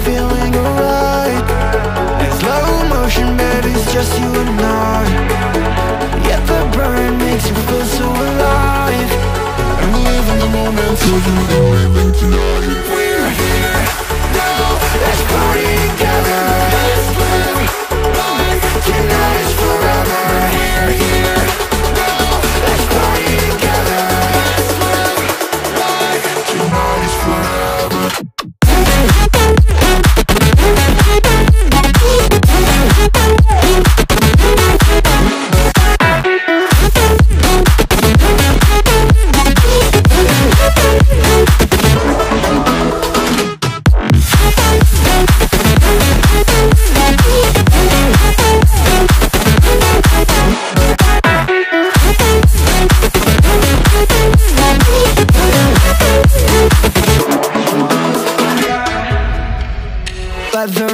feeling alright. In slow motion, baby, it's just you and I. Yet the burn makes you feel so alive. And we live in the moment till you know living tonight. We're here now, let's party together. Let's live life, tonight is forever. We're here now, let's party together. Let's live life, tonight is forever. Let the